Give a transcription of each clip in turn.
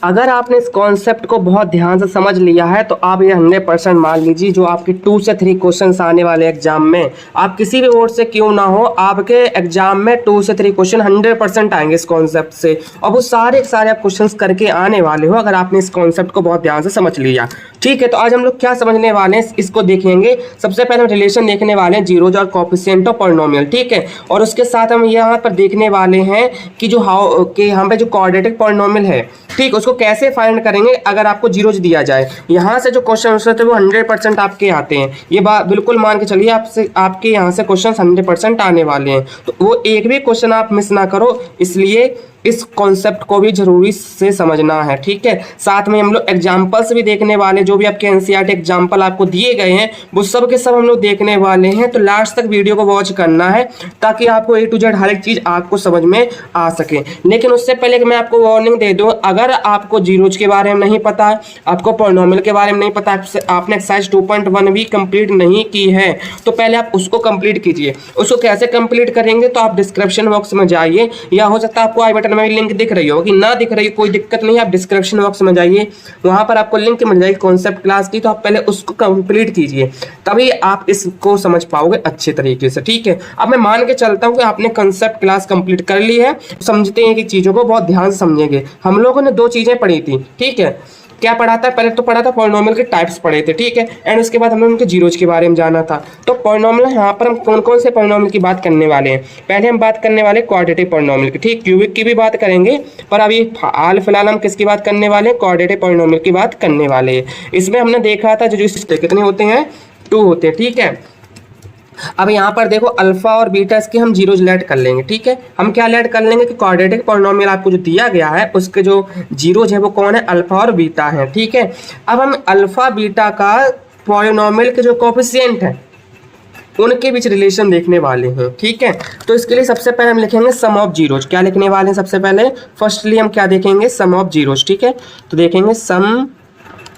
अगर आपने इस कॉन्सेप्ट को बहुत ध्यान से समझ लिया है तो आप ये 100% मान लीजिए जो आपके 2 से 3 क्वेश्चंस आने वाले एग्जाम में, आप किसी भी बोर्ड से क्यों ना हो, आपके एग्जाम में 2 से 3 क्वेश्चन 100% आएंगे इस कॉन्सेप्ट से, और वो सारे आप क्वेश्चंस करके आने वाले हो अगर आपने इस कॉन्सेप्ट को बहुत ध्यान से समझ लिया। ठीक है, तो आज हम लोग क्या समझने वाले हैं इसको देखेंगे। सबसे पहले हम रिलेशन देखने वाले हैं जीरोज और कोएफिशिएंट ऑफ पॉलिनोमियल। ठीक है, और उसके साथ हम यहाँ पर देखने वाले हैं कि जो यहाँ पे जो क्वाड्रेटिक पॉलिनोमियल है, ठीक, उसको कैसे फाइंड करेंगे अगर आपको जीरोज दिया जाए। यहाँ से जो क्वेश्चन आंसर थे वो 100% आपके आते हैं, ये बात बिल्कुल मान के चलिए। आपके यहाँ से क्वेश्चन 100% आने वाले हैं, तो वो एक भी क्वेश्चन आप मिस ना करो, इसलिए इस कॉन्सेप्ट को भी जरूरी से समझना है। ठीक है, साथ में हम लोग एग्जाम्पल्स भी देखने वाले, जो भी आपके एनसीईआरटी एग्जाम्पल आपको दिए गए हैं वो सब के सब हम लोग देखने वाले हैं। तो लास्ट तक वीडियो को वॉच करना है ताकि आपको A to Z हर एक चीज़ आपको समझ में आ सके। लेकिन उससे पहले कि मैं आपको वार्निंग दे दूं, अगर आपको जीरोज के बारे में नहीं पता है, आपको पॉलिनोमियल के बारे में नहीं पता, आपने एक्सरसाइज 2.1 भी कंप्लीट नहीं की है, तो पहले आप उसको कंप्लीट कीजिए। उसको कैसे कंप्लीट करेंगे, तो आप डिस्क्रिप्शन बॉक्स में जाइए, या हो सकता है आपको आई बटन में लिंक दिख रही होगी, ना दिख रही कोई दिक्कत नहीं है, आप डिस्क्रिप्शन बॉक्स में जाइए, वहां पर आपको लिंक मिल जाएगी कॉन्सेप्ट क्लास की, तो आप पहले उसको कंप्लीट कीजिए, तभी आप इसको समझ पाओगे अच्छे तरीके से। ठीक है, अब मैं मान के चलता हूं कि आपने कॉन्सेप्ट क्लास कंप्लीट कर ली है, समझते हैं कि चीजों को बहुत ध्यान से समझेंगे। हम लोगों ने 2 चीजें पढ़ी थी। ठीक है, क्या पढ़ा था, पहले तो पढ़ा था पॉलिनोमियल के टाइप्स पढ़े थे। ठीक है, एंड उसके बाद हमने उनके जीरोज के बारे में जाना था। तो पॉलिनोमियल यहाँ पर हम कौन कौन से पॉलिनोमियल की बात करने वाले हैं। पहले हम बात करने वाले क्वाड्रेटिक पॉलिनोमियल की, ठीक, क्यूबिक की भी बात करेंगे, पर अभी हाल फिलहाल हम किसकी बात करने वाले हैं, क्वाड्रेटिक पॉलिनोमियल की बात करने वाले हैं। इसमें हमने देखा था जो कितने होते हैं, 2 होते हैं। ठीक है, अब यहाँ पर देखो अल्फा और बीटा इसके हम जीरोज लेट कर लेंगे। ठीक है, हम क्या लेट कर लेंगे कि क्वाड्रेटिक पॉलिनोमियल आपको जो दिया गया है उसके जो जीरोज है वो कौन है, अल्फा और बीटा है। ठीक है, अब हम अल्फा बीटा का पॉलिनोमियल के जो कोएफिशिएंट है उनके बीच रिलेशन देखने वाले हैं। ठीक है, तो इसके लिए सबसे पहले हम लिखेंगे सम ऑफ जीरोज। क्या लिखने वाले हैं सबसे पहले, फर्स्टली हम क्या देखेंगे, सम ऑफ जीरोज। ठीक है, तो देखेंगे सम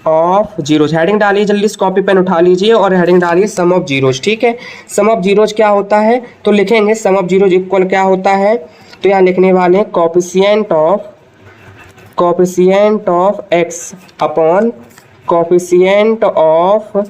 ऑफ जीरोज, हेडिंग डालिए जल्दी से, कॉपी पेन उठा लीजिए और हेडिंग डालिए सम ऑफ जीरोज। ठीक है, सम ऑफ जीरोज क्या होता है, तो लिखेंगे सम ऑफ जीरोज इक्वल क्या होता है, तो यहाँ लिखने वाले हैं coefficient of x upon coefficient of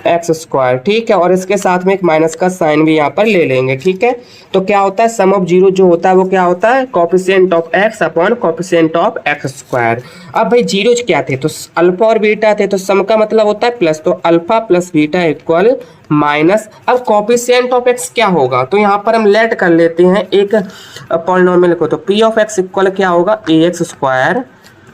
x square. ठीक है, और इसके साथ में एक माइनस का साइन भी यहाँ पर ले लेंगे। ठीक है, तो क्या होता है, सम ऑफ जीरो जो होता है वो क्या होता है, coefficient of x upon coefficient of x square. अब भाई जीरोज क्या थे, तो अल्फा और बीटा थे, तो सम का मतलब होता है प्लस, तो alpha plus beta equal minus. अब कोएफिशिएंट ऑफ एक्स क्या होगा, तो यहाँ पर हम लेट कर लेते हैं एक पॉलिनोमियल को, तो पी ऑफ एक्स इक्वल क्या होगा, a x square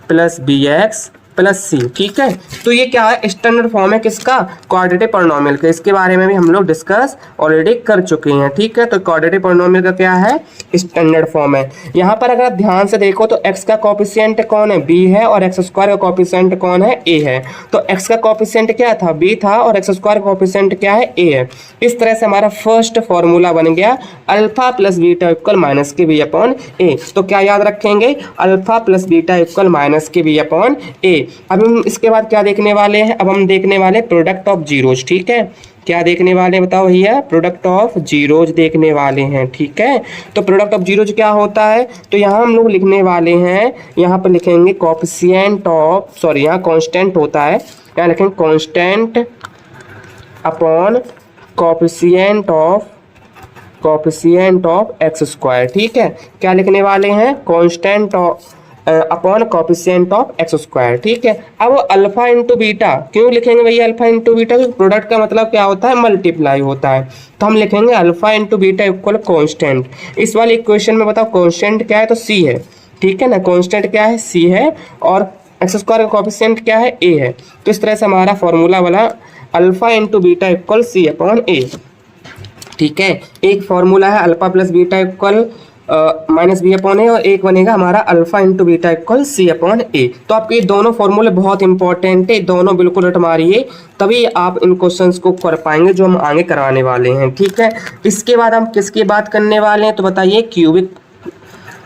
plus b x plus c. ठीक है, तो ये क्या है, स्टैंडर्ड फॉर्म है किसका, क्वाड्रेटिक पॉलिनोमियल का। इसके बारे में भी हम लोग डिस्कस ऑलरेडी कर चुके हैं। ठीक है, तो क्वाड्रेटिक पॉलिनोमियल का क्या है, स्टैंडर्ड फॉर्म है। यहाँ पर अगर आप ध्यान से देखो तो एक्स का कोएफिशिएंट कौन है, बी है, और एक्स स्क्वायर का कोएफिशिएंट कौन है, ए है। तो एक्स का कोएफिशिएंट क्या था, बी था, और एक्स स्क्वायर का कोएफिशिएंट क्या है, ए है। इस तरह से हमारा फर्स्ट फॉर्मूला बन गया alpha plus beta equal minus के बी अपॉन ए। तो क्या याद रखेंगे, alpha plus beta equal minus के बी अपॉन ए। अब हम इसके बाद क्या देखने वाले हैं, अब हम देखने वाले प्रोडक्ट ऑफ जीरोज। ठीक है, क्या देखने वाले बताओ भैया, प्रोडक्ट ऑफ जीरोज देखने वाले हैं। ठीक है, तो प्रोडक्ट ऑफ जीरोज क्या होता है, तो यहाँ हम लोग लिखने वाले हैं, यहाँ पर लिखेंगे कोएफिशिएंट ऑफ, सॉरी यहाँ कांस्टेंट होता है, यहाँ लिखेंगे constant upon coefficient of x square. ठीक है, क्या लिखने वाले हैं, constant of upon coefficient of x square. ठीक है, अब अल्फा इंटू बीटा क्यों लिखेंगे भैया, अल्फा इंटू बीटा, प्रोडक्ट का मतलब क्या होता है, मल्टीप्लाई होता है, तो हम लिखेंगे alpha into beta equal constant. इस वाले इक्वेशन में बताओ कांस्टेंट क्या है, तो सी है। ठीक है ना, कांस्टेंट क्या है, सी है, और एक्स स्क्वायर का कोएफिशिएंट क्या है, ए है। तो इस तरह से हमारा फॉर्मूला वाला alpha into beta equal c upon a. ठीक है, एक फॉर्मूला है alpha plus beta equal minus b upon a, और एक बनेगा हमारा alpha into beta equal c upon a. तो आपके दोनों फॉर्मूले बहुत इंपॉर्टेंट है, दोनों बिल्कुल रट मारिए, तभी आप इन क्वेश्चंस को कर पाएंगे जो हम आगे कराने वाले हैं। ठीक है, इसके बाद हम किसकी बात करने वाले हैं, तो बताइए क्यूबिक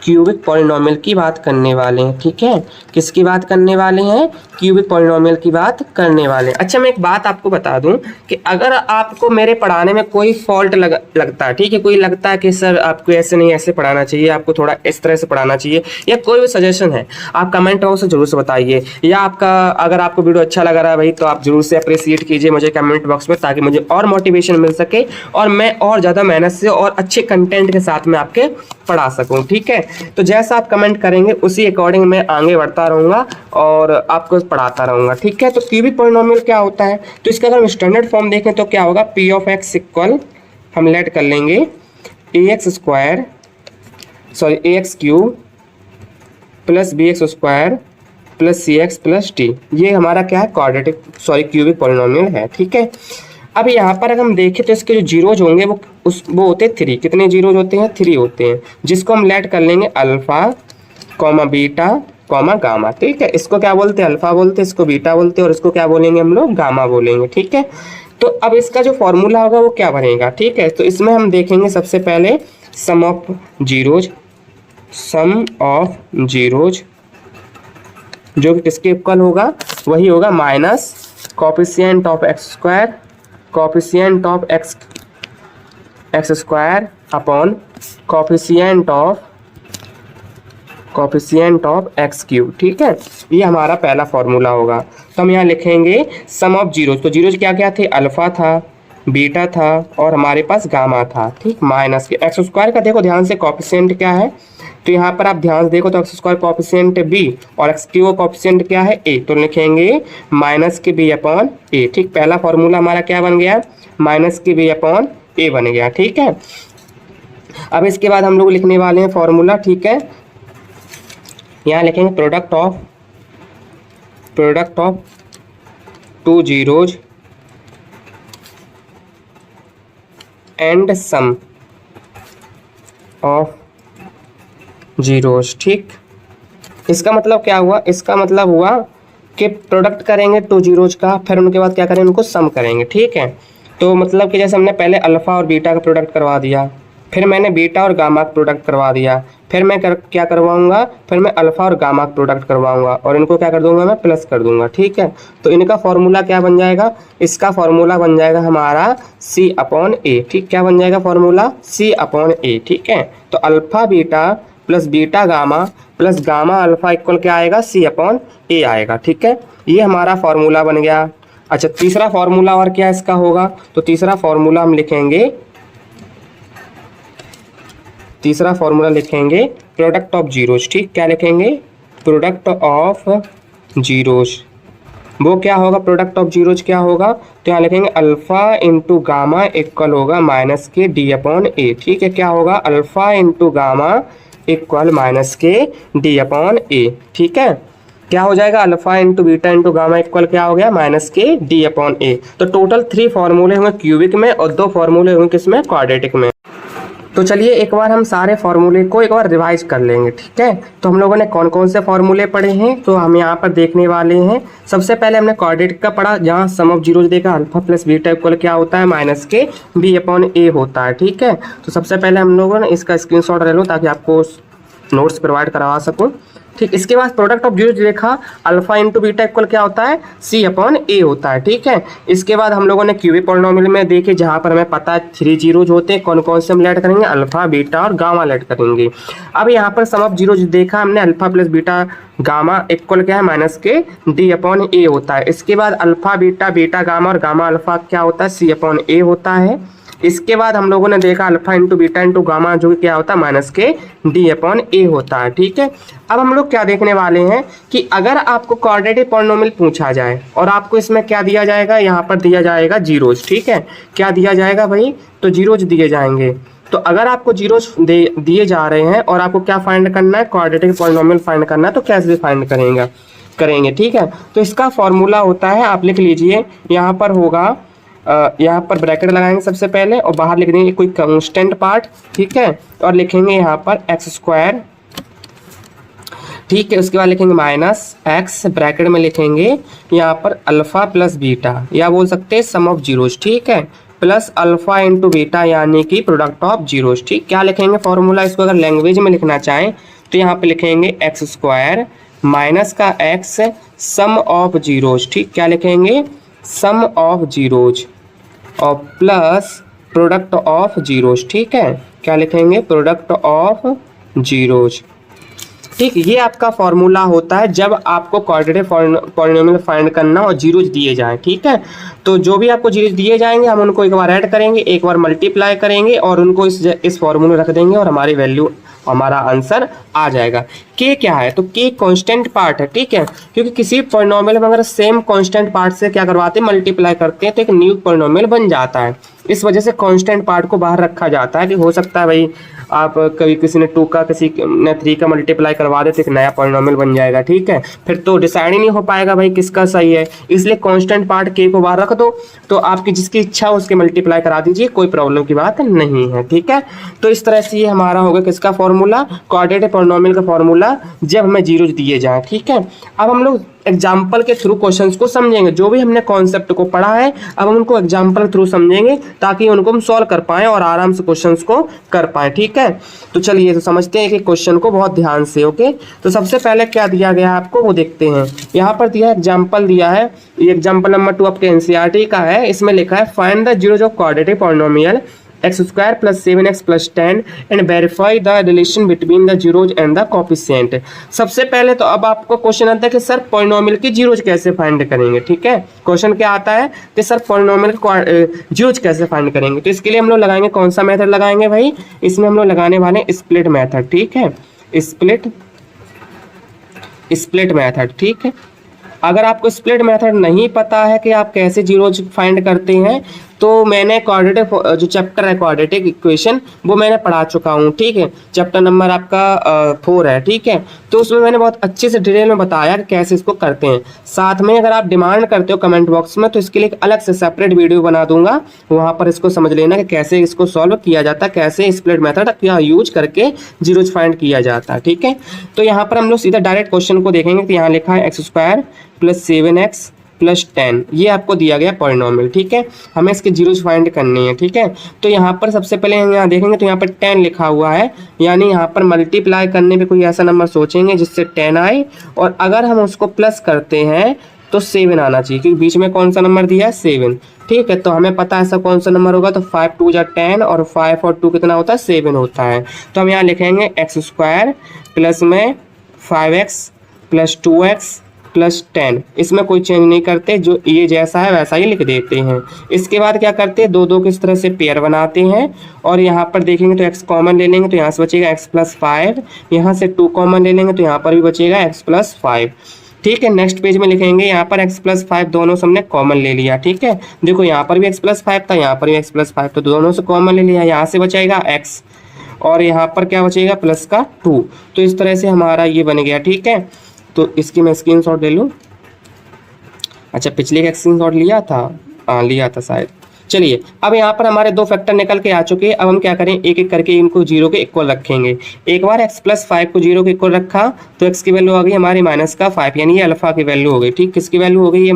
क्यूबिक पॉलिनोमियल की बात करने वाले हैं। ठीक है, किसकी बात करने वाले हैं? क्यूबिक पॉलिनोमियल की बात करने वाले हैं। अच्छा, मैं एक बात आपको बता दूं कि अगर आपको मेरे पढ़ाने में कोई फॉल्ट लगता है, ठीक है, कोई लगता है कि सर आपको ऐसे नहीं ऐसे पढ़ाना चाहिए, आपको थोड़ा इस तरह से पढ़ाना चाहिए, या कोई भी सजेशन है, आप कमेंट बॉक्स में जरूर से बताइए। या आपका अगर आपको वीडियो अच्छा लग रहा है भाई, तो आप जरूर से अप्रिशिएट कीजिए मुझे कमेंट बॉक्स में, ताकि मुझे और मोटिवेशन मिल सके और मैं और ज़्यादा मेहनत से और अच्छे कंटेंट के साथ में आपके पढ़ा सकूं। ठीक है, तो जैसा आप कमेंट करेंगे उसी अकॉर्डिंग मैं आगे बढ़ता रहूंगा और आपको पढ़ाता रहूंगा। ठीक है, तो क्यूबिक पॉलिनोमियल क्या होता है? तो इसका अगर हम स्टैंडर्ड फॉर्म देखें तो क्या होगा? पी ऑफ एक्स इक्वल, हम लेट कर लेंगे a x square, sorry a x cube plus b x square plus c x plus t. ये हमारा क्या है? क्वाड्रेटिक सॉरी क्यूबिक पॉलिनोमियल है। ठीक है, अब यहाँ पर अगर हम देखें तो इसके जो जीरोज होंगे वो होते हैं 3। कितने जीरोज होते हैं? 3 होते हैं, जिसको हम लेट कर लेंगे alpha comma beta comma gamma. ठीक है, इसको क्या बोलते हैं? अल्फा बोलते हैं, इसको बीटा बोलते हैं, और इसको क्या बोलेंगे हम लोग? गामा बोलेंगे। ठीक है, तो अब इसका जो फॉर्मूला होगा वो क्या बनेगा? ठीक है, तो इसमें हम देखेंगे सबसे पहले sum of zeros, sum of zeros जो कि किसके इक्वल होगा? वही होगा minus coefficient of x square, coefficient of x square upon coefficient of x cube. ठीक है, ये हमारा पहला फॉर्मूला होगा। तो हम यहाँ लिखेंगे सम ऑफ जीरोज। तो जीरोज क्या क्या थे? अल्फा था, बीटा था और हमारे पास गामा था। ठीक, माइनस के एक्स स्क्वायर का देखो ध्यान से कोफिशिएंट क्या है, तो यहाँ पर आप ध्यान से देखो तो एक्स स्क्वायर कोफिशिएंट बी और एक्स क्यूब कोफिशिएंट क्या है? ए, तो लिखेंगे माइनस के बी अपॉन ए। ठीक, पहला फॉर्मूला हमारा क्या बन गया? माइनस के बी अपॉन ए बन गया। ठीक है, अब इसके बाद हम लोग लिखने वाले हैं फॉर्मूला। ठीक है, यहाँ लिखेंगे product of two zeros and sum of zeros. ठीक, इसका मतलब क्या हुआ? इसका मतलब हुआ कि प्रोडक्ट करेंगे टू जीरोज का, फिर उनके बाद क्या करेंगे? उनको सम करेंगे। ठीक है, तो मतलब कि जैसे हमने पहले अल्फा और बीटा का प्रोडक्ट करवा दिया, फिर मैंने बीटा और गामा का प्रोडक्ट करवा दिया, फिर मैं क्या करवाऊंगा? फिर मैं अल्फा और गामा का प्रोडक्ट करवाऊंगा और इनको क्या कर दूंगा? मैं प्लस कर दूंगा। ठीक है, तो इनका फॉर्मूला क्या बन जाएगा? इसका फॉर्मूला बन जाएगा हमारा सी अपॉन ए। ठीक, क्या बन जाएगा फॉर्मूला? C upon a. ठीक है, तो alpha beta plus beta gamma plus gamma alpha equal क्या आएगा? सी अपॉन ए आएगा। ठीक है, ये हमारा फॉर्मूला बन गया। अच्छा, तीसरा फॉर्मूला और क्या इसका होगा? तो तीसरा फॉर्मूला हम लिखेंगे, तीसरा फॉर्मूला लिखेंगे प्रोडक्ट ऑफ जीरोज। ठीक, क्या लिखेंगे? Product of zeros. वो क्या होगा? प्रोडक्ट ऑफ जीरोज क्या होगा? तो यहाँ लिखेंगे अल्फा इंटू गामा इक्वल होगा माइनस के डी अपॉन ए। ठीक है, क्या होगा? Alpha into gamma equal minus के डी अपॉन ए। ठीक है, क्या हो जाएगा? Alpha into beta into gamma equal क्या हो गया? माइनस के डी अपॉन ए। तो टोटल 3 फॉर्मूले होंगे क्यूबिक में और 2 फॉर्मूले होंगे किसमें? क्वाड्रेटिक में। तो चलिए एक बार हम सारे फॉर्मूले को एक बार रिवाइज कर लेंगे। ठीक है, तो हम लोगों ने कौन कौन से फॉर्मूले पढ़े हैं तो हम यहाँ पर देखने वाले हैं। सबसे पहले हमने क्वाड्रेटिक का पढ़ा, जहाँ सम ऑफ जीरोज देखा अल्फा प्लस बीटा इक्वल क्या होता है? माइनस के बी अपॉन ए होता है। ठीक है, तो सबसे पहले हम लोगों ने इसका स्क्रीनशॉट ले लो ताकि आपको नोट्स प्रोवाइड करवा सकूं। ठीक, इसके बाद प्रोडक्ट ऑफ जीरोज देखा अल्फा इंटू बीटा इक्वल क्या होता है? सी अपॉन ए होता है। ठीक है, इसके बाद हम लोगों ने क्यूबिक पॉलिनोमियल में देखे जहाँ पर हमें पता है 3 जीरोज होते हैं, कौन कौन से हम लेट करेंगे? अल्फा बीटा और गामा लेट करेंगे। अब यहाँ पर सम ऑफ जीरोज देखा हमने alpha plus beta gamma equal क्या है? माइनस के डी अपॉन ए होता है। इसके बाद अल्फा बीटा बीटा गामा और गामा अल्फा क्या होता है? सी अपॉन ए होता है। इसके बाद हम लोगों ने देखा alpha into beta into gamma जो कि क्या होता है? माइनस के डी अपॉन ए होता है। ठीक है, अब हम लोग क्या देखने वाले हैं कि अगर आपको क्वाड्रेटिक पॉलिनोमियल पूछा जाए और आपको इसमें क्या दिया जाएगा? यहाँ पर दिया जाएगा जीरोज। ठीक है, क्या दिया जाएगा भाई? तो जीरोज दिए जाएंगे। तो अगर आपको जीरोज दिए जा रहे हैं और आपको क्या फाइंड करना है? क्वाड्रेटिक पॉलिनोमियल फाइंड करना है, तो कैसे फाइंड करेंगे? ठीक है, तो इसका फॉर्मूला होता है, आप लिख लीजिए, यहाँ पर होगा, यहाँ पर ब्रैकेट लगाएंगे सबसे पहले और बाहर लिख देंगे कोई कांस्टेंट पार्ट। ठीक है, और लिखेंगे यहाँ पर एक्स स्क्वायर। ठीक है, उसके बाद लिखेंगे माइनस एक्स, ब्रैकेट में लिखेंगे यहाँ पर अल्फा प्लस बीटा, या बोल सकते हैं सम ऑफ जीरोज। ठीक है, प्लस अल्फा इंटू बीटा यानी कि प्रोडक्ट ऑफ जीरोज। ठीक, क्या लिखेंगे फॉर्मूला, इसको अगर लैंग्वेज में लिखना चाहें तो यहाँ पे लिखेंगे एक्स स्क्वायर माइनस का एक्स सम ऑफ जीरोज। ठीक, क्या लिखेंगे, सम ऑफ जीरोज और प्लस प्रोडक्ट ऑफ जीरोज। ठीक है, क्या लिखेंगे, प्रोडक्ट ऑफ जीरोज। ठीक, ये आपका फॉर्मूला होता है जब आपको क्वाड्रेटिक पॉलिनोमियल फाइंड करना और जीरोज दिए जाएं। ठीक है, तो जो भी आपको जीरोज दिए जाएंगे हम उनको एक बार ऐड करेंगे, एक बार मल्टीप्लाई करेंगे और उनको इस फॉर्मूले रख देंगे और हमारी वैल्यू, हमारा आंसर आ जाएगा। के क्या है, तो के कांस्टेंट पार्ट है। ठीक है, क्योंकि किसी पॉलिनोमियल में अगर सेम कांस्टेंट पार्ट से क्या करवाते हैं, मल्टीप्लाई करते हैं तो एक न्यू पॉलिनोमियल बन जाता है। इस वजह से कांस्टेंट पार्ट को बाहर रखा जाता है कि हो सकता है भाई आप कभी किसी ने 2 का किसी ने 3 का मल्टीप्लाई करवा दे तो एक नया पॉलिनोमियल बन जाएगा। ठीक है, फिर तो डिसाइड ही नहीं हो पाएगा भाई किसका सही है, इसलिए कांस्टेंट पार्ट के को बाहर रख दो, तो आपकी जिसकी इच्छा हो उसके मल्टीप्लाई करा दीजिए, कोई प्रॉब्लम की बात नहीं है। ठीक है, तो इस तरह से ये हमारा होगा किसका फॉर्मूला, क्वाड्रेटिक पॉलिनोमियल का फॉर्मूला जब हमें जीरोज दिए जाए। ठीक है, अब हम लोग एग्जाम्पल के थ्रू क्वेश्चंस को समझेंगे, जो भी हमने कॉन्सेप्ट को पढ़ा है अब हम उनको एग्जाम्पल थ्रू समझेंगे ताकि उनको हम सॉल्व कर पाएं और आराम से क्वेश्चंस को कर पाएं। ठीक है, तो चलिए तो समझते हैं कि क्वेश्चन को बहुत ध्यान से। ओके, तो सबसे पहले क्या दिया गया है आपको वो देखते हैं। यहाँ पर दिया एग्जाम्पल दिया है, ये एग्जाम्पल नंबर 2 आपके एनसीईआरटी का है। इसमें लिखा है find the zeros of quadratic polynomial x square plus 7x plus 10 and verify the relation between the zeros and the coefficient. सबसे पहले तो अब आपको क्वेश्चन आता है कि सर पॉलिनोमियल की जीरोज कैसे फाइंड करेंगे। ठीक है, क्वेश्चन क्या आता है कि सर पॉलिनोमियल जीरोज कैसे फाइंड करेंगे, तो इसके लिए हम लोग लगाएंगे कौन सा मेथड लगाएंगे भाई, इसमें हम लोग लगाने वाले स्प्लिट मेथड। ठीक है, स्प्लिट मेथड। ठीक है, अगर आपको स्प्लिट मेथड नहीं पता है कि आप कैसे जीरोज फाइंड करते हैं तो मैंने क्वाड्रेटिक जो चैप्टर है क्वाड्रेटिक इक्वेशन वो मैंने पढ़ा चुका हूँ। ठीक है, चैप्टर नंबर आपका 4 है। ठीक है, तो उसमें मैंने बहुत अच्छे से डिटेल में बताया कि कैसे इसको करते हैं। साथ में अगर आप डिमांड करते हो कमेंट बॉक्स में तो इसके लिए एक अलग से सेपरेट वीडियो बना दूंगा, वहाँ पर इसको समझ लेना कि कैसे इसको सॉल्व किया जाता है, कैसे स्प्लिट मेथड का यूज करके जीरोज फाइंड किया जाता है। ठीक है, तो यहाँ पर हम लोग सीधा डायरेक्ट क्वेश्चन को देखेंगे। तो यहाँ लिखा है x square plus 7x plus 10, ये आपको दिया गया पॉलिनोमियल। ठीक है, हमें इसके जीरोज फाइंड करनी है। ठीक है, तो यहाँ पर सबसे पहले हम यहाँ देखेंगे तो यहाँ पर 10 लिखा हुआ है, यानी यहाँ पर मल्टीप्लाई करने पे कोई ऐसा नंबर सोचेंगे जिससे 10 आए, और अगर हम उसको प्लस करते हैं तो 7 आना चाहिए क्योंकि बीच में कौन सा नंबर दिया है 7। ठीक है, तो हमें पता है ऐसा कौन सा नंबर होगा, तो 5 2 जा 10 और 5 और 2 कितना होता है 7 होता है। तो हम यहाँ लिखेंगे एक्स स्क्वायर प्लस में 5x प्लस 2x प्लस 10, इसमें कोई चेंज नहीं करते, जो ये जैसा है वैसा ही लिख देते हैं। इसके बाद क्या करते हैं, दो किस तरह से पेयर बनाते हैं, और यहाँ पर देखेंगे तो x कॉमन ले लेंगे तो यहाँ से बचेगा x प्लस 5, यहाँ से 2 कॉमन ले लेंगे तो यहाँ पर भी बचेगा x प्लस 5। ठीक है, नेक्स्ट पेज में लिखेंगे यहाँ पर x प्लस 5 दोनों से हमने कॉमन ले लिया। ठीक है, देखो यहाँ पर भी x प्लस 5 था, यहाँ पर भी x प्लस 5, तो दोनों से कॉमन ले लिया, यहाँ से बचेगा x और यहाँ पर क्या बचेगा प्लस का 2। तो इस तरह से हमारा ये बन गया। ठीक है, तो इसकी मैं स्क्रीनशॉट ले लूँ। अच्छा, पिछले का स्क्रीनशॉट लिया था, हाँ लिया था शायद। चलिए, अब यहाँ पर हमारे 2 फैक्टर निकल के आ चुके हैं। अब हम क्या करें, एक एक करके इनको 0 के इक्वल रखेंगे। एक बार x प्लस 5 को 0 के इक्वल रखा तो x की वैल्यू आ गई हमारी माइनस का 5, यानी ये अल्फा की वैल्यू हो गई। ठीक, किसकी वैल्यू हो गई ये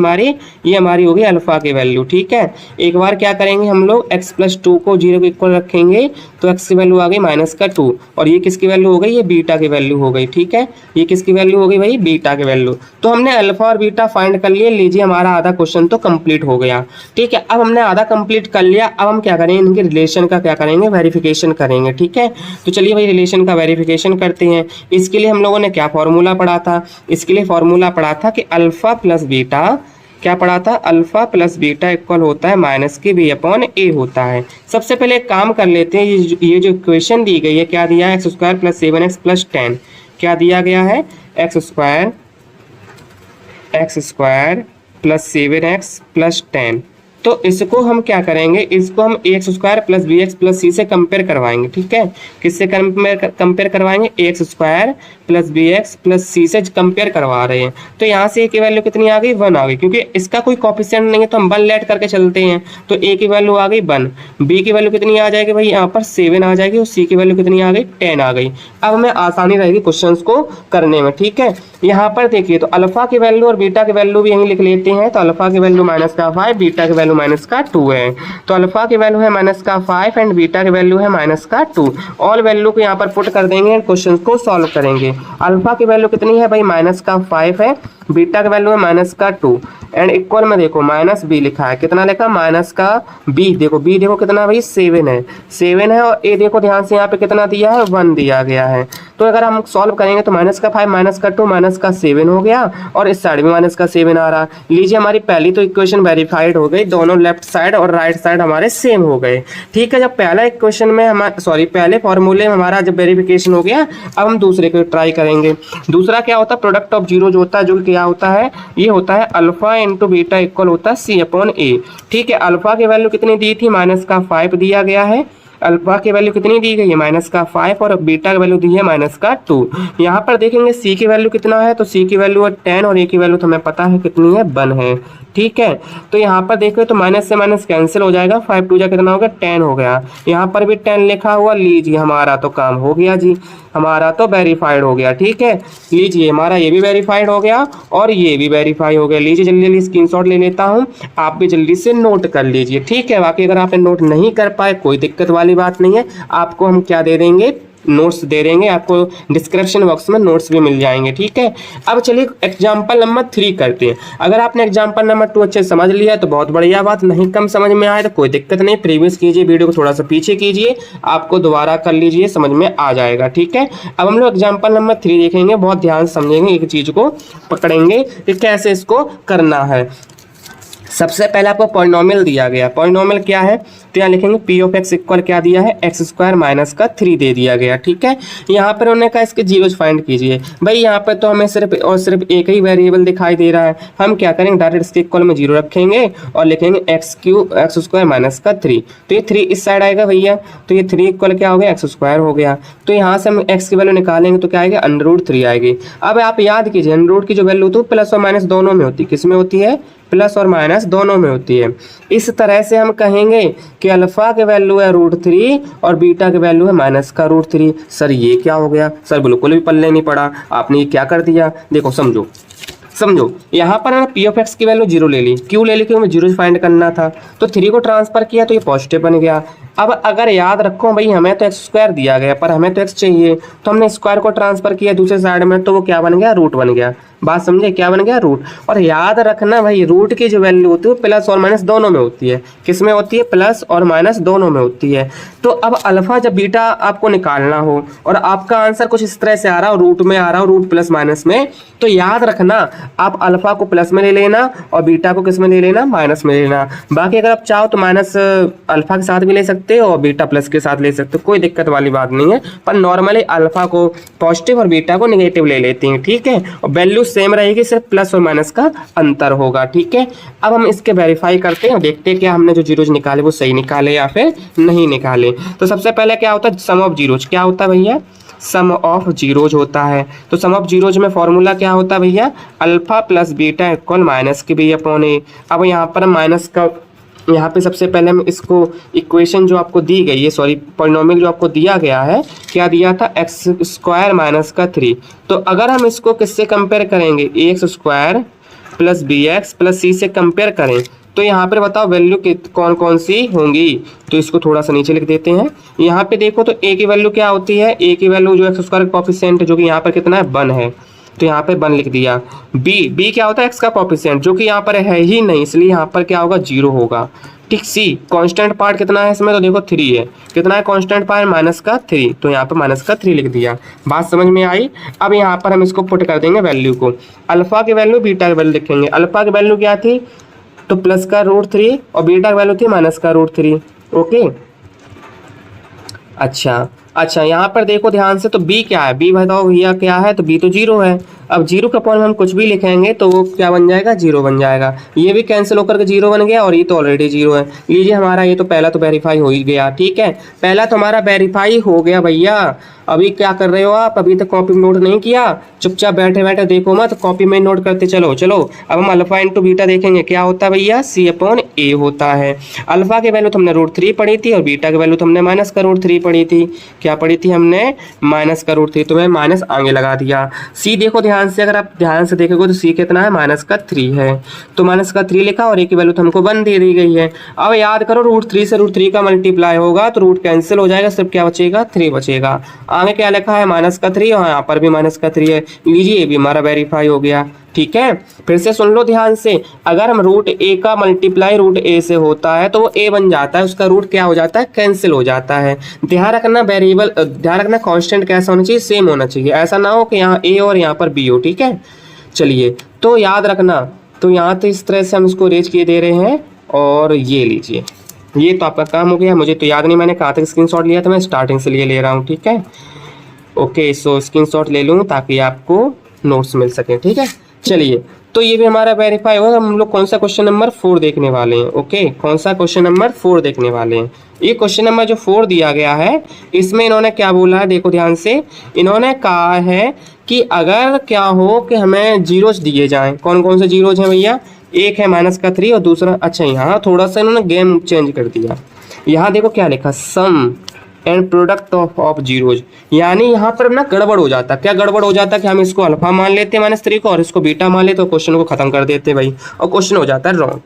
हमारी हो गई अल्फा की वैल्यू। ठीक है, एक बार क्या करेंगे हम लोग x प्लस 2 को 0 के इक्वल रखेंगे तो x की वैल्यू आ गई माइनस का 2, और ये किसकी वैल्यू हो गई, ये बीटा की वैल्यू हो गई। ठीक है, ये किसकी वैल्यू हो गई भाई, बीटा की वैल्यू। तो हमने अल्फा और बीटा फाइंड कर लिए। लीजिए, हमारा आधा क्वेश्चन तो कंप्लीट हो गया। ठीक है, अब हमने आधा कंप्लीट कर लिया, अब हम क्या करेंगे, इनके रिलेशन का क्या करेंगे, वेरिफिकेशन करेंगे। ठीक है, तो चलिए भाई रिलेशन का वेरिफिकेशन करते हैं। इसके लिए हम लोगों ने क्या फॉर्मूला पढ़ा था, इसके लिए फॉर्मूला पढ़ा था कि अल्फा प्लस बीटा, क्या पढ़ा था, अल्फा प्लस बीटा इक्वल होता है माइनस के बी अपॉन ए होता है। सबसे पहले एक काम कर लेते हैं, ये जो इक्वेशन दी गई है क्या दिया है, x square plus 7x plus 10, क्या दिया गया है, x square plus 7x plus 10। तो इसको हम क्या करेंगे, इसको हम x square plus b x plus c से कंपेयर करवाएंगे। ठीक है, किससे कंपेयर करवाएंगे, x square plus b x plus c से कंपेयर करवा रहे हैं। तो यहाँ से ए की वैल्यू कितनी आ गई, 1 आ गई, क्योंकि इसका कोई कोफिशिएंट नहीं है तो हम 1 लेट करके चलते हैं। तो ए की वैल्यू आ गई 1, बी की वैल्यू कितनी आ जाएगी भाई, यहाँ पर 7 आ जाएगी, और सी की वैल्यू कितनी आ गई, 10 आ गई। अब हमें आसानी रहेगी क्वेश्चन को करने में। ठीक है, यहाँ पर देखिए तो अल्फा की वैल्यू और बीटा की वैल्यू भी यहीं लिख लेते हैं। तो अल्फा की वैल्यू माइनस का 5, बीटा की वैल्यू माइनस का 2 है। तो अल्फा की वैल्यू है माइनस का 5 एंड बीटा की वैल्यू है माइनस का 2। ऑल वैल्यू को यहाँ पर पुट कर देंगे एंड क्वेश्चन को सॉल्व करेंगे। अल्फा की वैल्यू कितनी है भाई, माइनस का 5 है, बीटा की वैल्यू है माइनस का 2 एंड इक्वल में देखो माइनस बी लिखा है, कितना लिखा माइनस का बी, देखो बी देखो कितना भाई 7 है, 7 है और ए देखो ध्यान से यहाँ पे कितना दिया है 1 दिया गया है। तो अगर हम सॉल्व करेंगे तो माइनस का 5 माइनस का 2 माइनस का 7 हो गया और इस साइड में माइनस का 7 आ रहा। लीजिए हमारी पहली तो इक्वेशन वेरीफाइड हो गई, दोनों लेफ्ट साइड और राइट साइड हमारे सेम हो गए। ठीक है, जब पहला इक्वेशन में पहले फॉर्मूले में हमारा जब वेरिफिकेशन हो गया, अब हम दूसरे को ट्राई करेंगे। दूसरा क्या होता है, प्रोडक्ट ऑफ जीरो जो होता है, जो क्या होता है, ये होता है अल्फा इंटू बीटा इक्वल होता है सी अपॉन ए। ठीक है, अल्फा की वैल्यू कितनी दी थी, माइनस का 5 दिया गया है, अल्फा की वैल्यू कितनी दी गई है माइनस का 5 और बीटा की वैल्यू दी है माइनस का 2। यहाँ पर देखेंगे सी की वैल्यू कितना है, तो सी की वैल्यू है 10 और ए की वैल्यू तो हमें पता है कितनी है 1 है। ठीक है, तो यहाँ पर देखो तो माइनस से माइनस कैंसिल हो जाएगा, 5 2 जा कितना हो गया 10 हो गया, यहाँ पर भी 10 लिखा हुआ। लीजिए हमारा तो काम हो गया जी, हमारा तो वेरीफाइड हो गया। ठीक है, लीजिए हमारा ये भी वेरीफाइड हो गया और ये भी वेरीफाई हो गया। लीजिए जल्दी जल्दी स्क्रीनशॉट ले लेता हूँ, आप भी जल्दी से नोट कर लीजिए। ठीक है, बाकी अगर आपने नोट नहीं कर पाए कोई दिक्कत वाली बात नहीं है, आपको हम क्या दे देंगे, नोट्स दे देंगे, आपको डिस्क्रिप्शन बॉक्स में नोट्स भी मिल जाएंगे। ठीक है, अब चलिए एग्जाम्पल नंबर 3 करते हैं। अगर आपने एग्जाम्पल नंबर 2 अच्छे से समझ लिया तो बहुत बढ़िया बात, नहीं कम समझ में आए तो कोई दिक्कत नहीं, प्रीवियस कीजिए, वीडियो को थोड़ा सा पीछे कीजिए, आपको दोबारा कर लीजिए, समझ में आ जाएगा। ठीक है, अब हम लोग एग्जाम्पल नंबर 3 देखेंगे, बहुत ध्यान से समझेंगे, एक चीज को पकड़ेंगे कि कैसे इसको करना है। सबसे पहले आपको पॉलिनोमियल दिया गया, पॉलिनोमियल क्या है तो यहाँ लिखेंगे पी ऑफ एक्स इक्वल क्या दिया है, एक्स स्क्वायर माइनस का 3 दे दिया गया। ठीक है, यहाँ पर उन्होंने कहा इसके जीरोज फाइंड कीजिए। भाई यहाँ पर तो हमें सिर्फ और सिर्फ एक ही वेरिएबल दिखाई दे रहा है, हम क्या करेंगे डायरेक्ट इसके इक्वल में 0 रखेंगे और लिखेंगे एक्स स्क्वायर माइनस का 3। तो ये 3 इस साइड आएगा भैया, तो ये 3 इक्वल क्या हो गया एक्स स्क्वायर हो गया। तो यहाँ से हम एक्स की वैल्यू निकालेंगे तो क्या आएगा √3 आएगी। अब आप याद कीजिए √रूट की जो वैल्यू होती है प्लस और माइनस दोनों में होती है, किस में होती है, प्लस और माइनस दोनों में होती है। इस तरह से हम कहेंगे कि अल्फा के वैल्यू है √3 और बीटा के वैल्यू है माइनस का √3। सर ये क्या हो गया, सर बिल्कुल भी पल्ले नहीं पड़ा, आपने ये क्या कर दिया, देखो समझो यहाँ पर पी ऑफ एक्स की वैल्यू 0 ले ली, क्यों ले ली, क्योंकि हमें 0 फाइंड करना था, तो 3 को ट्रांसफर किया तो ये पॉजिटिव बन गया। अब अगर याद रखो भाई हमें तो एक्स स्क्वायर दिया गया पर हमें तो एक्स चाहिए, तो हमने स्क्वायर को ट्रांसफर किया दूसरे साइड में, तो वो क्या बन गया, रूट बन गया। बात समझे, क्या बन गया, रूट। और याद रखना भाई रूट की जो वैल्यू होती है वो प्लस और माइनस दोनों में होती है, किस में होती है, प्लस और माइनस दोनों में होती है। तो अब अल्फा जब बीटा आपको निकालना हो और आपका आंसर कुछ इस तरह से आ रहा हो, रूट में आ रहा हो, रूट प्लस माइनस में, तो याद रखना आप अल्फा को प्लस में ले लेना और बीटा को किस में ले लेना, माइनस में ले लेना। बाकी अगर आप चाहो तो माइनस अल्फा के साथ भी ले सकते हो और बीटा प्लस के साथ ले सकते हो, कोई दिक्कत वाली बात नहीं है। पर नॉर्मली अल्फा को पॉजिटिव और बीटा को नेगेटिव ले लेते हैं। ठीक है, और वैल्यू सेम रहेगी, सिर्फ प्लस और माइनस का अंतर होगा। ठीक है, अब हम इसके वेरीफाई करते हैं और देखते हैं क्या हमने जो जीरोज निकाले वो सही निकाले या फिर नहीं निकाले। तो सबसे पहले क्या होता है, सम ऑफ जीरोज। क्या होता है भैया, सम ऑफ जीरोज होता है। तो सम ऑफ जीरोज में फॉर्मूला क्या होता है भैया, alpha plus beta equal minus के बी अपॉन ए। अब यहाँ पर माइनस का, यहाँ पे सबसे पहले हम इसको इक्वेशन जो आपको दी गई है, सॉरी पॉलिनोमियल जो आपको दिया गया है, क्या दिया था, एक्स स्क्वायर माइनस का 3। तो अगर हम इसको किससे कंपेयर करेंगे, x square plus b x plus c से कंपेयर करें तो यहाँ पर बताओ वैल्यू कौन कौन सी होंगी। तो इसको थोड़ा सा नीचे लिख देते हैं। यहाँ पे देखो तो ए की वैल्यू क्या होती है, ए की वैल्यू जो एक्स स्क्वायर कॉफिशिएंट जो कि यहाँ पर कितना है 1 है, तो यहाँ पे 1 लिख दिया। बी क्या होता है, एक्स का कॉफिशिएंट जो कि यहाँ पर है ही नहीं, इसलिए यहाँ पर क्या होगा, 0 होगा। ठीक, सी कांस्टेंट पार्ट कितना है इसमें, तो देखो 3 है, कितना है कांस्टेंट पार्ट, माइनस का 3, तो यहाँ पर माइनस का 3 लिख दिया। बात समझ में आई। अब यहाँ पर हम इसको पुट कर देंगे वैल्यू को, अल्फा की वैल्यू बीटा की वैल्यू लिखेंगे। अल्फा की वैल्यू क्या थी, तो प्लस का √3 और बीटा की वैल्यू थी माइनस का √3। ओके, अच्छा यहाँ पर देखो ध्यान से, तो बी क्या है, बी बताओ भैया क्या है, तो बी तो 0 है। अब 0 के अपॉन में हम कुछ भी लिखेंगे तो वो क्या बन जाएगा, 0 बन जाएगा। ये भी कैंसिल होकर के 0 बन गया और ये तो ऑलरेडी 0 है। लीजिए हमारा ये तो पहला तो वेरीफाई हो ही गया। ठीक है, पहला तो हमारा वेरीफाई हो गया भैया। अभी क्या कर रहे हो आप? अभी तक कॉपी में नोट नहीं किया? चुपचाप बैठे बैठे देखो मत, कॉपी में नोट करते चलो। चलो अब हम अल्फा इंटू बीटा देखेंगे, क्या होता है भैया? सी अपॉन ए होता है। अल्फा की वैल्यू तो हमने √3 पढ़ी थी और बीटा की वैल्यू तो हमने माइनस का √3 पढ़ी थी। क्या पढ़ी थी हमने? माइनस का √3, तो मैं माइनस आगे लगा दिया। सी देखो ध्यान से, अगर आप ध्यान से देखोगे तो सी कितना है? माइनस का 3 है, तो माइनस का 3 लिखा और ए की वैल्यू तो हमको 1 दे दी गई है। अब याद करो √3 से √3 का मल्टीप्लाई होगा तो रूट कैंसिल हो जाएगा, सिर्फ क्या बचेगा? 3 बचेगा। आगे क्या लिखा है? माइनस का 3 और यहाँ पर भी माइनस का 3 है। लीजिए ये भी हमारा वेरीफाई हो गया। ठीक है, फिर से सुन लो ध्यान से, अगर हम √a का मल्टीप्लाई √a से होता है तो वो a बन जाता है, उसका रूट क्या हो जाता है? कैंसिल हो जाता है। ध्यान रखना वेरिएबल, ध्यान रखना कांस्टेंट कैसा होना चाहिए? सेम होना चाहिए, ऐसा ना हो कि यहाँ a और यहाँ पर b हो। ठीक है, चलिए तो याद रखना, तो यहाँ तो इस तरह से हम इसको अरेंज किए दे रहे हैं और ये लीजिए, ये तो आपका काम हो गया। मुझे तो याद नहीं मैंने कहाँ तक स्क्रीनशॉट लिया था, मैं स्टार्टिंग से लिए ले रहा हूँ। ठीक है, ओके, सो स्क्रीनशॉट ले लूँ ताकि आपको नोट्स मिल सके। ठीक है, चलिए तो ये भी हमारा वेरीफाई होगा। हम लोग कौन सा क्वेश्चन नंबर 4 देखने वाले हैं? ओके, कौन सा क्वेश्चन नंबर 4 देखने वाले हैं? ये क्वेश्चन नंबर जो 4 दिया गया है, इसमें इन्होंने क्या बोला है? देखो ध्यान से, इन्होंने कहा है कि अगर क्या हो कि हमें जीरोज दिए जाएं। कौन कौन से जीरोज हैं भैया? एक है माइनस का 3 और दूसरा, अच्छा यहाँ थोड़ा सा इन्होंने गेम चेंज कर दिया। यहाँ देखो क्या लिखा, सम एंड प्रोडक्ट ऑफ जीरोज, यानी यहाँ पर ना गड़बड़ हो जाता। क्या गड़बड़ हो जाता कि हम इसको अल्फा मान लेते हैं -3 को और इसको बीटा मान लेते, तो क्वेश्चन को खत्म कर देते भाई, और क्वेश्चन हो जाता है रॉन्ग।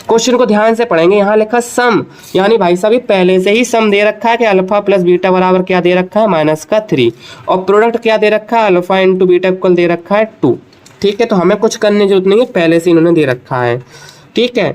क्वेश्चन को ध्यान से पढ़ेंगे, यहाँ लिखा सम, यानी भाई साहब पहले से ही सम दे रखा है कि अल्फा प्लस बीटा बराबर क्या दे रखा है? -3, और प्रोडक्ट क्या दे रखा है? अल्फा इंटू बीटा इक्वल दे रखा है 2। ठीक है, तो हमें कुछ करने की जरूरत नहीं है, पहले से इन्होंने दे रखा है। ठीक है,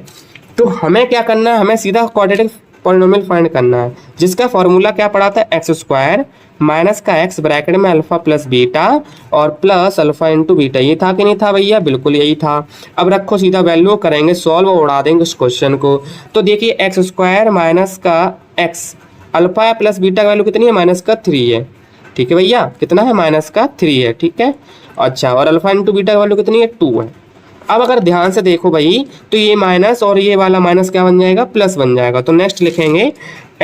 तो हमें क्या करना है? हमें सीधा क्वाड्रेटिक पॉलिनोमियल फाइंड करना है, जिसका फॉर्मूला क्या पड़ा था? x² माइनस का x ब्रैकेट में अल्फा प्लस बीटा और प्लस अल्फा इंटू बीटा। ये था कि नहीं था भैया? बिल्कुल यही था। अब रखो सीधा वैल्यू करेंगे सॉल्व और उड़ा देंगे उस क्वेश्चन को। तो देखिए x² माइनस का x, अल्फा प्लस बीटा का वैल्यू कितनी है? -3 है। ठीक है भैया, कितना है? -3 है। ठीक है, अच्छा, और अल्फा इंटू बीटा का वैल्यू कितनी है? 2 है। अब अगर ध्यान से देखो भाई, तो ये माइनस और ये वाला माइनस क्या बन जाएगा? प्लस बन जाएगा। तो नेक्स्ट लिखेंगे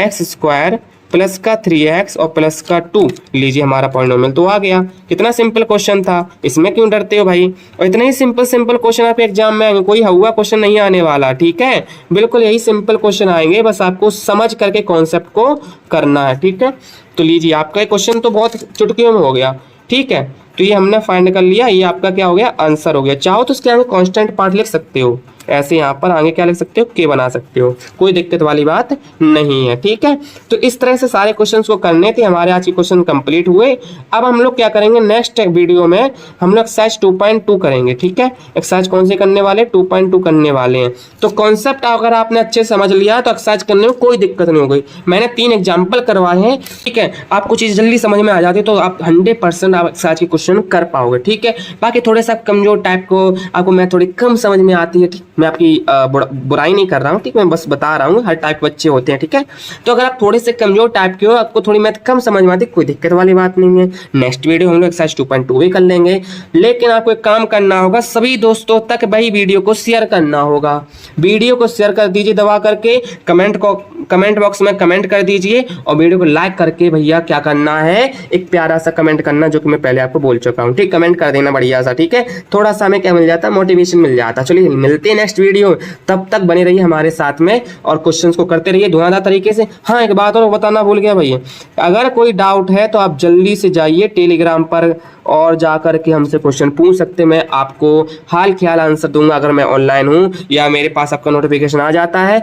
x² प्लस का 3x और प्लस का 2। लीजिए हमारा पॉलिनोमियल तो आ गया। कितना सिंपल क्वेश्चन था, इसमें क्यों डरते हो भाई? और इतने ही सिंपल क्वेश्चन आपके एग्जाम में आएंगे, कोई हुआ क्वेश्चन नहीं आने वाला। ठीक है, बिल्कुल यही सिंपल क्वेश्चन आएंगे, बस आपको समझ करके कॉन्सेप्ट को करना है। ठीक है, तो लीजिए आपका क्वेश्चन तो बहुत चुटकियों में हो गया। ठीक है, तो ये हमने फाइंड कर लिया, ये आपका क्या हो गया? आंसर हो गया। चाहो तो इसके आगे कांस्टेंट पार्ट लिख सकते हो, ऐसे यहाँ पर आगे क्या लिख सकते हो? के बना सकते हो, कोई दिक्कत वाली बात नहीं है। ठीक है, तो इस तरह से सारे क्वेश्चंस को करने थे। हमारे आज के क्वेश्चन कंप्लीट हुए। अब हम लोग क्या करेंगे? नेक्स्ट वीडियो में हम लोग एक्सरसाइज 2.2 करेंगे। ठीक है, एक्सरसाइज कौन से करने वाले? 2.2 करने वाले हैं। तो कॉन्सेप्ट अगर आपने अच्छे समझ लिया तो एक्सरसाइज करने में कोई दिक्कत नहीं हो गई। मैंने 3 एग्जाम्पल करवाए हैं। ठीक है, आपको चीज़ जल्दी समझ में आ जाती है तो आप 100% आप एक्सरसाइज के क्वेश्चन कर पाओगे। ठीक है, बाकी थोड़े सा कमजोर टाइप को आपको मैं थोड़ी कम समझ में आती है। ठीक, मैं आपकी बुराई नहीं कर रहा हूँ। ठीक, मैं बस बता रहा हूँ, हर टाइप बच्चे होते हैं। ठीक है, तो अगर आप थोड़े से कमजोर टाइप के हो, आपको थोड़ी मैथ कम समझ में आती है, कोई दिक्कत वाली बात नहीं है। नेक्स्ट वीडियो हम लोग एक्सरसाइज 2.2 भी कर लेंगे, लेकिन आपको एक काम करना होगा, सभी दोस्तों तक भाई वीडियो को शेयर करना होगा। वीडियो को शेयर कर दीजिए दबा करके, कमेंट बॉक्स में कमेंट कर दीजिए और वीडियो को लाइक करके भैया क्या करना है? एक प्यारा सा कमेंट करना, जो कि मैं पहले आपको बोल चुका हूँ। ठीक, कमेंट कर देना बढ़िया सा। ठीक है, थोड़ा सा हमें क्या मिल जाता है? मोटिवेशन मिल जाता है। चलिए मिलते हैं नेक्स्ट वीडियो, तब तक बने रहिए हमारे साथ में और क्वेश्चंस को करते रहिए धुआंधार तरीके से। हाँ, एक बात और बताना भूल गया भैया, अगर कोई डाउट है तो आप जल्दी से जाइए टेलीग्राम पर और जा कर के हमसे क्वेश्चन पूछ सकते हैं। मैं आपको हाल ख्याल आंसर दूंगा अगर मैं ऑनलाइन हूँ या मेरे पास आपका नोटिफिकेशन आ जाता है।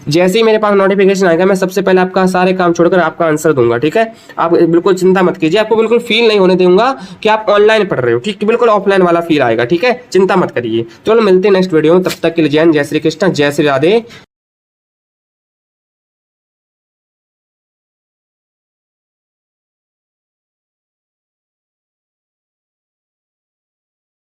जैसे ही मेरे पास नोटिफिकेशन आएगा मैं सबसे पहले आपका सारे काम छोड़कर आपका आंसर दूंगा। ठीक है, आप बिल्कुल चिंता मत कीजिए, आपको बिल्कुल फील नहीं होने दूंगा कि आप ऑनलाइन पढ़ रहे हो। ठीक, बिल्कुल ऑफलाइन वाला फील आएगा। ठीक है, चिंता मत करिए। चलो मिलते हैं नेक्स्ट वीडियो में, तब तक के लिए जय हिंद, जय श्री कृष्ण, जय श्री राधे।